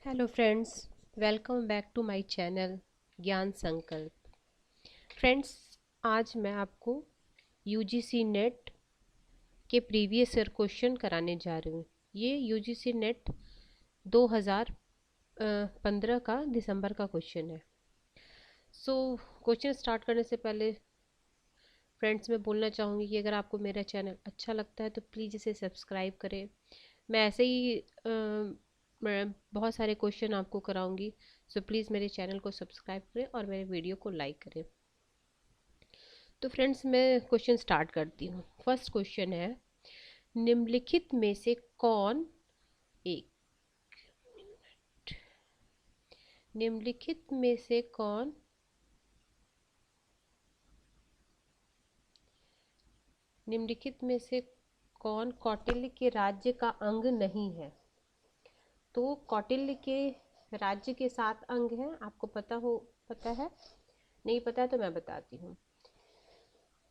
Hello friends, welcome back to my channel Gyan Sankalp. Friends, आज मैं आपको यूजीसी नेट के प्रीवियस ईयर क्वेश्चन कराने जा रही हूँ। ये यूजीसी नेट 2015 का दिसंबर का क्वेश्चन है। क्वेश्चन स्टार्ट करने से पहले फ्रेंड्स मैं बोलना चाहूँगी कि अगर आपको मेरा चैनल अच्छा लगता है तो प्लीज़ इसे सब्सक्राइब करें। मैं ऐसे ही मैं बहुत सारे क्वेश्चन आपको कराऊंगी। प्लीज़ मेरे चैनल को सब्सक्राइब करें और मेरे वीडियो को लाइक करें। तो फ्रेंड्स मैं क्वेश्चन स्टार्ट करती हूँ। फर्स्ट क्वेश्चन है, निम्नलिखित में से कौन एक निम्नलिखित में से कौन निम्नलिखित में से कौन कौटिल्य के राज्य का अंग नहीं है? तो कौटिल्य के राज्य के 7 अंग हैं। आपको पता है? नहीं पता है तो मैं बताती हूँ।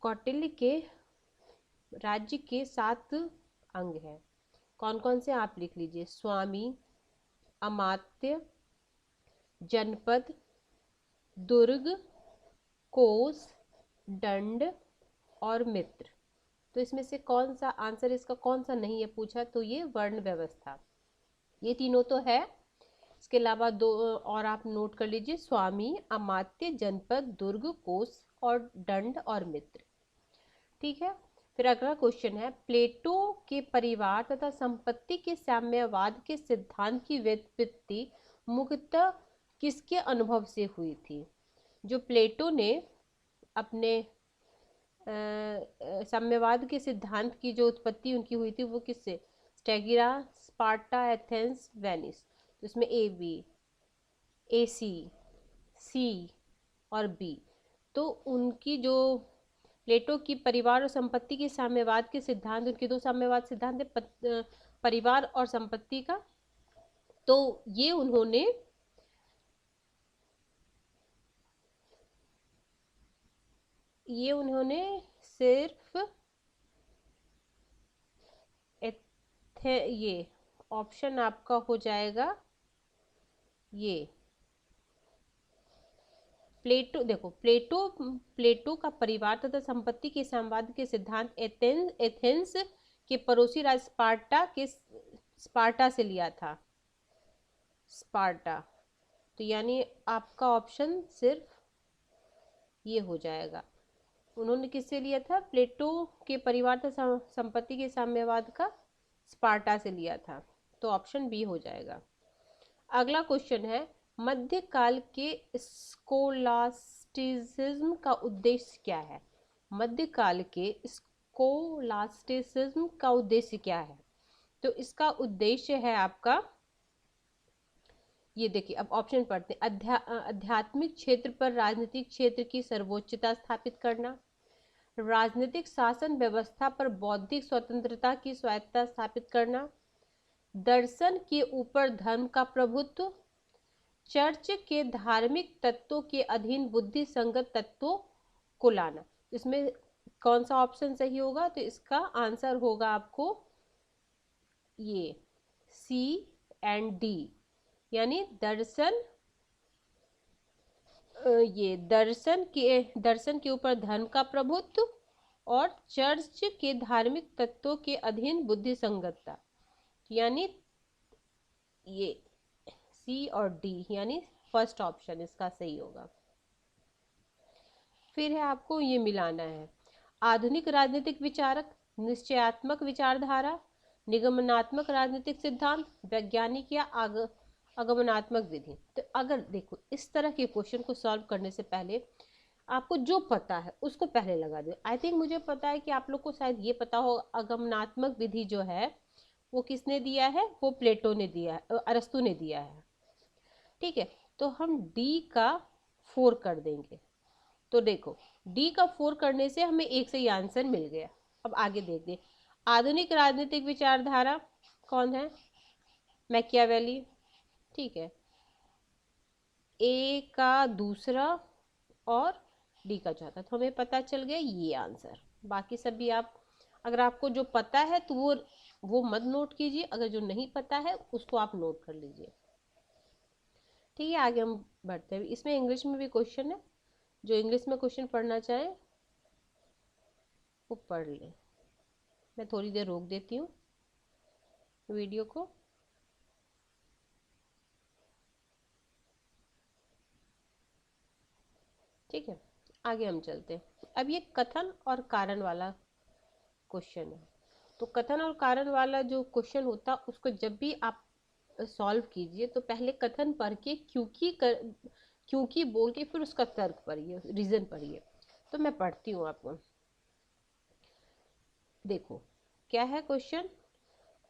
कौटिल्य के राज्य के 7 अंग हैं। कौन कौन से आप लिख लीजिए। स्वामी, अमात्य, जनपद, दुर्ग, कोस, दंड और मित्र। तो इसमें से कौन सा आंसर, इसका कौन सा नहीं है पूछा, तो ये वर्ण व्यवस्था। ये तीनों तो है, इसके अलावा 2 और आप नोट कर लीजिए। स्वामी, अमात्य, जनपद, दुर्ग, कोस और दंड और मित्र। ठीक है। फिर अगला क्वेश्चन है, प्लेटो के परिवार तथा संपत्ति के साम्यवाद के सिद्धांत की व्युत्पत्ति मुख्यतः किसके अनुभव से हुई थी? जो प्लेटो ने अपने साम्यवाद के सिद्धांत की जो उत्पत्ति उनकी हुई थी वो किससे? स्टेगिरा, स्पार्टा, एथेंस, वेनिस। तो इसमें ए सी और बी। तो उनकी जो प्लेटो की परिवार और संपत्ति के साम्यवाद के सिद्धांत, उनके 2 साम्यवाद सिद्धांत है, परिवार और संपत्ति का। तो ये उन्होंने सिर्फ ये ऑप्शन आपका हो जाएगा ये। प्लेटो देखो, प्लेटो का परिवार तथा संपत्ति के साम्यवाद के सिद्धांत एथेंस के पड़ोसी राज्य स्पार्टा से लिया था। स्पार्टा। तो यानी आपका ऑप्शन सिर्फ ये हो जाएगा। उन्होंने किससे लिया था? प्लेटो के परिवार तथा संपत्ति के साम्यवाद का स्पार्टा से लिया था। तो ऑप्शन बी हो जाएगा। अगला क्वेश्चन है, मध्यकाल के स्कोलास्टिसिज्म का उद्देश्य क्या है? मध्यकाल के स्कोलास्टिसिज्म का उद्देश्य क्या है? तो इसका उद्देश्य है आपका, ये देखिए, अब ऑप्शन पढ़ते हैं। आध्यात्मिक क्षेत्र पर राजनीतिक क्षेत्र की सर्वोच्चता स्थापित करना, राजनीतिक शासन व्यवस्था पर बौद्धिक स्वतंत्रता की स्वायत्तता स्थापित करना, दर्शन के ऊपर धर्म का प्रभुत्व, चर्च के धार्मिक तत्वों के अधीन बुद्धि संगत तत्वों को लाना। इसमें कौन सा ऑप्शन सही होगा? तो इसका आंसर होगा आपको ये सी एंड डी, यानी दर्शन के ऊपर धर्म का प्रभुत्व और चर्च के धार्मिक तत्वों के अधीन बुद्धि संगतता। यानी ये सी और डी, यानी फर्स्ट ऑप्शन इसका सही होगा। फिर है आपको ये मिलाना है, आधुनिक राजनीतिक विचारक, निश्चयात्मक विचारधारा, निगमनात्मक राजनीतिक सिद्धांत, वैज्ञानिक या आगमनात्मक विधि। तो अगर देखो, इस तरह के क्वेश्चन को सॉल्व करने से पहले आपको जो पता है उसको पहले लगा दो। आई थिंक मुझे पता है कि आप लोग को शायद ये पता हो, आगमनात्मक विधि जो है वो किसने दिया है? वो प्लेटो ने दिया है, अरस्तु ने दिया है। ठीक है, तो हम डी का 4 कर देंगे। तो देखो, डी का 4 करने से हमें एक सही आंसर मिल गया। अब आगे देखते हैं, आधुनिक राजनीतिक विचारधारा कौन है? मैकियावेली। ठीक है, ए का दूसरा और डी का चौथा, तो हमें पता चल गया ये आंसर। बाकी सब भी आप, अगर आपको जो पता है तो वो मत नोट कीजिए, अगर जो नहीं पता है उसको आप नोट कर लीजिए। ठीक है, आगे हम बढ़ते हैं। इसमें इंग्लिश में भी क्वेश्चन है, जो इंग्लिश में क्वेश्चन पढ़ना चाहें वो पढ़ लें। मैं थोड़ी देर रोक देती हूँ वीडियो को। ठीक है, आगे हम चलते हैं। अब ये कथन और कारण वाला क्वेश्चन है। तो कथन और कारण वाला जो क्वेश्चन होता, उसको जब भी आप सॉल्व कीजिए तो पहले कथन पढ़ के क्योंकि बोल के फिर उसका तर्क पढ़िए, रीजन पढ़िए। तो मैं पढ़ती हूँ आपको। देखो क्या है क्वेश्चन।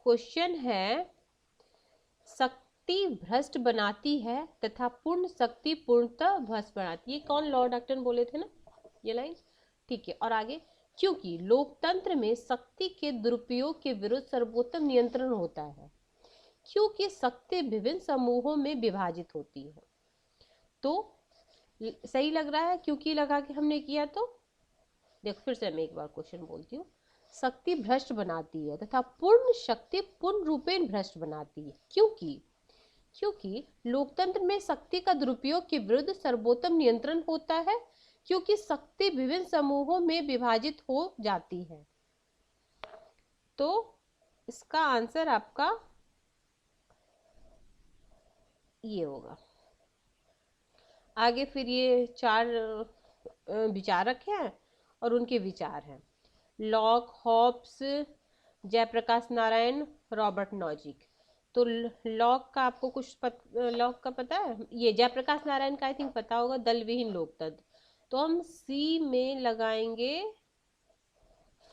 क्वेश्चन है, शक्ति भ्रष्ट बनाती है तथा पूर्ण शक्ति पूर्णतः भ्रष्ट बनाती है। ये कौन, लॉर्ड एक्टन बोले थे ना ये लाइन। ठीक है, और आगे, क्योंकि लोकतंत्र में शक्ति के दुरुपयोग के विरुद्ध सर्वोत्तम नियंत्रण होता है, क्योंकि शक्ति विभिन्न समूहों में विभाजित होती है। तो सही लग रहा है क्योंकि लगा के हमने किया। तो देखो फिर से मैं एक बार क्वेश्चन बोलती हूँ। शक्ति भ्रष्ट बनाती है तथा पूर्ण शक्ति पूर्ण रूपेण भ्रष्ट बनाती है, क्योंकि लोकतंत्र में शक्ति का दुरुपयोग के विरुद्ध सर्वोत्तम नियंत्रण होता है, क्योंकि शक्ति विभिन्न समूहों में विभाजित हो जाती है। तो इसका आंसर आपका ये होगा। आगे फिर ये चार विचारक हैं और उनके विचार हैं। Locke, Hobbes, Jayaprakash Narayan, Robert Nozick. तो लॉक का आपको कुछ लॉक का पता है? ये जयप्रकाश नारायण का आई थिंक पता होगा, दल विहीन लोकतंत्र। तो हम सी में लगाएंगे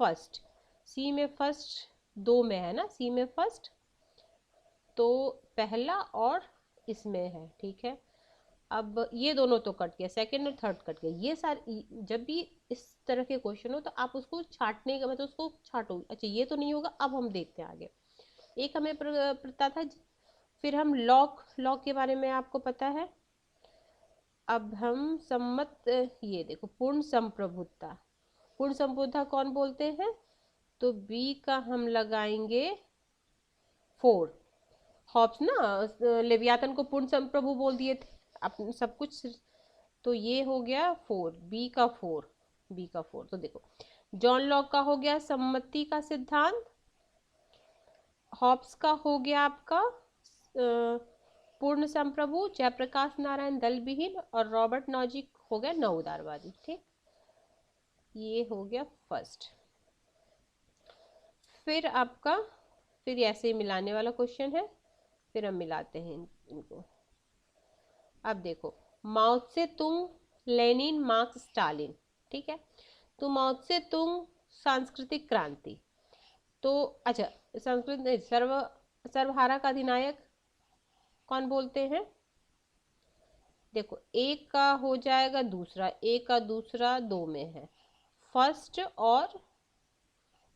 फर्स्ट। सी में फर्स्ट दो में है ना, सी में फर्स्ट तो पहला और इसमें है। ठीक है, अब ये दोनों तो कट गया, सेकंड और थर्ड कट गया। ये सारे जब भी इस तरह के क्वेश्चन हो तो आप उसको छांटने का मतलब उसको छांटो। अच्छा ये तो नहीं होगा, अब हम देखते हैं आगे। एक हमें पता था, फिर हम लॉक के बारे में आपको पता है। अब हम सम्मत, ये देखो पूर्ण संप्रभुता। पूर्ण संप्रभुता कौन बोलते हैं? तो बी का हम लगाएंगे 4। हॉब्स ना लेवियातन को पूर्ण संप्रभु बोल दिए थे अपने सब कुछ। तो ये हो गया 4, बी का 4, बी का 4। तो देखो जॉन लॉक का हो गया सम्मति का सिद्धांत, हॉब्स का हो गया आपका पूर्ण संप्रभु, जयप्रकाश नारायण दल विहीन, और रॉबर्ट नॉजिक हो गया नव उदारवादी। ठीक, ये हो गया फर्स्ट। फिर आपका फिर ऐसे ही मिलाने वाला क्वेश्चन है, फिर हम मिलाते हैं इनको। अब देखो, माओ से तुंग, लेनिन, मार्क्स, स्टालिन। ठीक है, तो माओ से तुंग सांस्कृतिक क्रांति। तो अच्छा, संस्कृत नहीं, सर्वहारा का अधिनायक कौन बोलते हैं? देखो एक का हो जाएगा दूसरा, एक का दूसरा दो में है, फर्स्ट और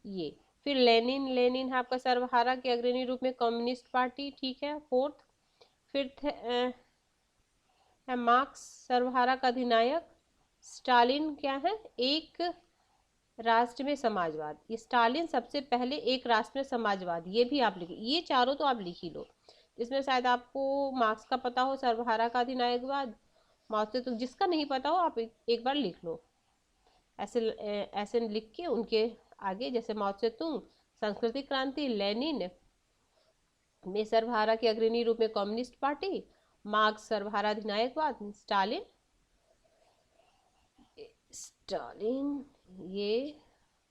ये। फिर लेनिन है आपका सर्वहारा के अग्रणी रूप में कम्युनिस्ट पार्टी। ठीक है, फोर्थ। फिर है मार्क्स, सर्वहारा का अधिनायक। स्टालिन क्या है? एक राष्ट्र में समाजवाद। ये स्टालिन सबसे पहले एक राष्ट्र में समाजवाद, ये भी आप लिखिए, ये चारों तो आप लिख ही लो। इसमें शायद आपको मार्क्स का पता हो, सर्वहारा का अधिनायकवाद, माओ से तुम जिसका नहीं पता हो आप एक बार लिख लो। ऐसे ऐसे लिख के उनके आगे, जैसे माओ से तुम सांस्कृतिक क्रांति, लेनिन में सर्वहारा के अग्रणी रूप में कम्युनिस्ट पार्टी, मार्क्स सर्वहारा अधिनायकवाद, स्टालिन ये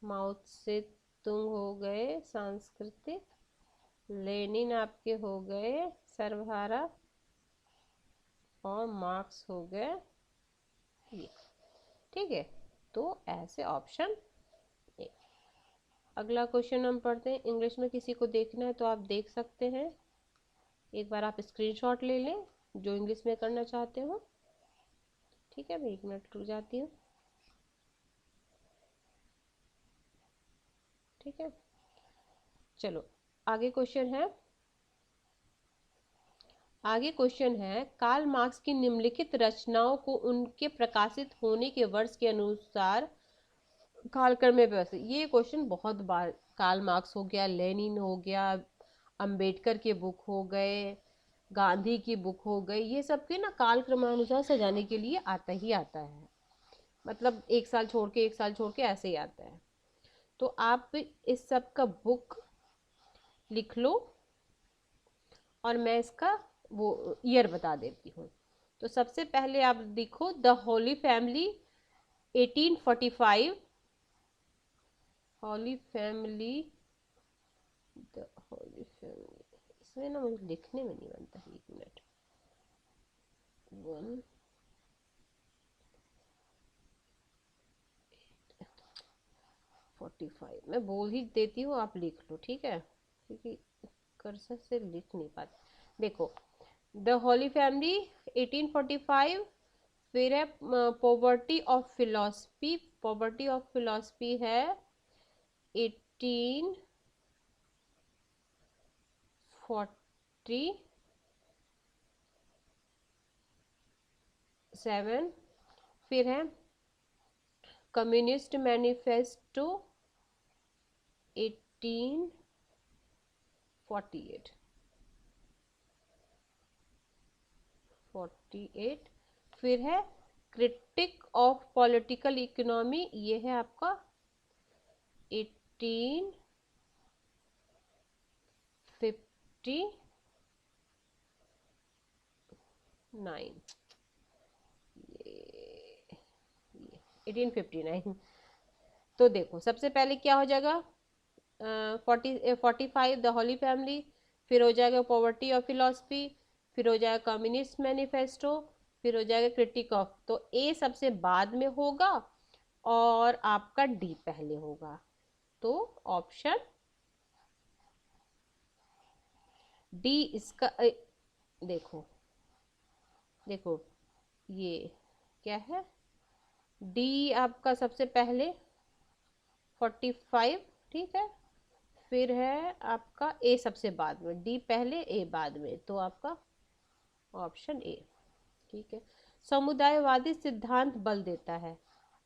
माओ से तुंग हो गए सांस्कृतिक, लेनिन आपके हो गए सर्वहारा, और मार्क्स हो गए ये। ठीक है, तो ऐसे ऑप्शन ए। अगला क्वेश्चन हम पढ़ते हैं। इंग्लिश में किसी को देखना है तो आप देख सकते हैं, एक बार आप स्क्रीनशॉट ले लें जो इंग्लिश में करना चाहते हो। ठीक है, मैं 1 मिनट रुक जाती हूँ। ठीक है, चलो आगे क्वेश्चन है कार्ल मार्क्स की निम्नलिखित रचनाओं को उनके प्रकाशित होने के वर्ष के अनुसार कालक्रम में व्यवस्थित। ये क्वेश्चन बहुत बार, कार्ल मार्क्स हो गया, लेनिन हो गया, अंबेडकर के बुक हो गए, गांधी की बुक हो गई, ये सब के ना काल क्रमानुसार सजाने के लिए आता ही आता है, मतलब एक साल छोड़ के एक साल छोड़ के ऐसे ही आता है। तो आप इस सब का बुक लिख लो और मैं इसका वो ईयर बता देती हूँ। तो सबसे पहले आप देखो the Holi family 1845, Holi family, the Holi family, इसमें ना मुझे लिखने में नहीं बनता, एक मिनट, 145 मैं बोल ही देती हूँ, आप लिख लो, ठीक है, क्योंकि कर्सर से लिख नहीं पाते। देखो द होली फैमिली 1845, फिर है poverty of philosophy, poverty of philosophy है 1847, फिर है कम्युनिस्ट मैनिफेस्टो 1848, 48, फिर है क्रिटिक ऑफ पॉलिटिकल इकोनॉमी, ये है आपका 1859, ये 1859। तो देखो सबसे पहले क्या हो जाएगा, 45 द होली फैमिली, फिर हो जाएगा पॉवर्टी ऑफ फिलोसफी, फिर हो जाएगा कम्युनिस्ट मैनिफेस्टो, फिर हो जाएगा क्रिटिक ऑफ, तो ए सबसे बाद में होगा और आपका डी पहले होगा। तो ऑप्शन डी इसका देखो देखो ये क्या है, डी आपका सबसे पहले 45, ठीक है, फिर है आपका ए सबसे बाद में, डी पहले ए बाद में, तो आपका ऑप्शन ए, ठीक है। समुदायवादी सिद्धांत बल देता है,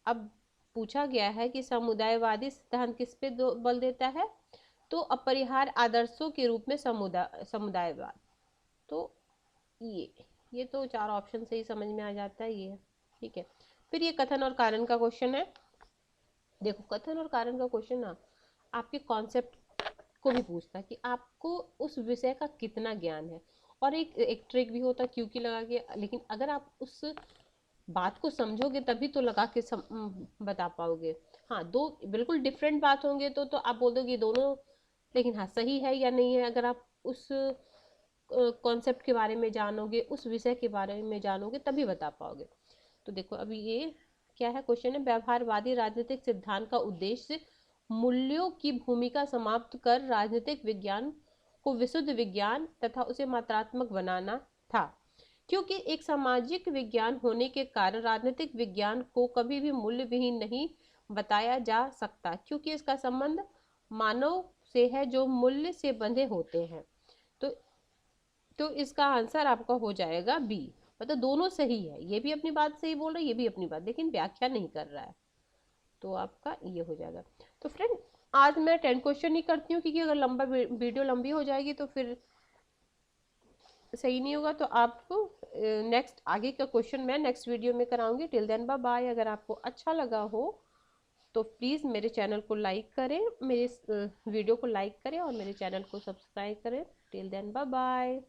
अब पूछा गया है कि समुदायवादी सिद्धांत किस पे बल देता है, तो अपरिहार्य आदर्शों के रूप में समुदायवाद, तो ये तो चार ऑप्शन से ही समझ में आ जाता है ये, ठीक है। फिर ये कथन और कारण का क्वेश्चन है। देखो कथन और कारण का क्वेश्चन ना आपके कॉन्सेप्ट को भी पूछता है कि आपको उस विषय का कितना ज्ञान है, और एक ट्रिक भी होता है क्योंकि लगा के, लेकिन अगर आप उस बात को समझोगे तभी तो लगा के बता पाओगे। हाँ दो बिल्कुल डिफरेंट बात होंगे तो आप बोल दोगे दोनों, लेकिन हाँ सही है या नहीं है, अगर आप उस कॉन्सेप्ट के बारे में जानोगे, उस विषय के बारे में जानोगे तभी बता पाओगे। तो देखो अभी ये क्या है क्वेश्चन है, व्यवहारवादी राजनीतिक सिद्धांत का उद्देश्य मूल्यों की भूमिका समाप्त कर राजनीतिक विज्ञान को विशुद्ध विज्ञान तथा उसे मात्रात्मक बनाना था, क्योंकि एक सामाजिक विज्ञान होने के कारण राजनीतिक विज्ञान को कभी भी मूल्य विहीन नहीं बताया जा सकता, क्योंकि इसका संबंध मानव से है जो मूल्य से बंधे होते हैं। तो इसका आंसर आपका हो जाएगा बी, मतलब दोनों सही है, ये भी अपनी बात सही बोल रहा है, ये भी अपनी बात, लेकिन व्याख्या नहीं कर रहा है, तो आपका ये हो जाएगा। तो फ्रेंड आज मैं 10 क्वेश्चन ही करती हूँ, क्योंकि अगर लंबा वीडियो लंबी हो जाएगी तो फिर सही नहीं होगा, तो आपको नेक्स्ट आगे का क्वेश्चन मैं नेक्स्ट वीडियो में कराऊंगी। Till then bye bye. अगर आपको अच्छा लगा हो तो प्लीज़ मेरे चैनल को लाइक करें, मेरे वीडियो को लाइक करें और मेरे चैनल को सब्सक्राइब करें। Till then bye bye.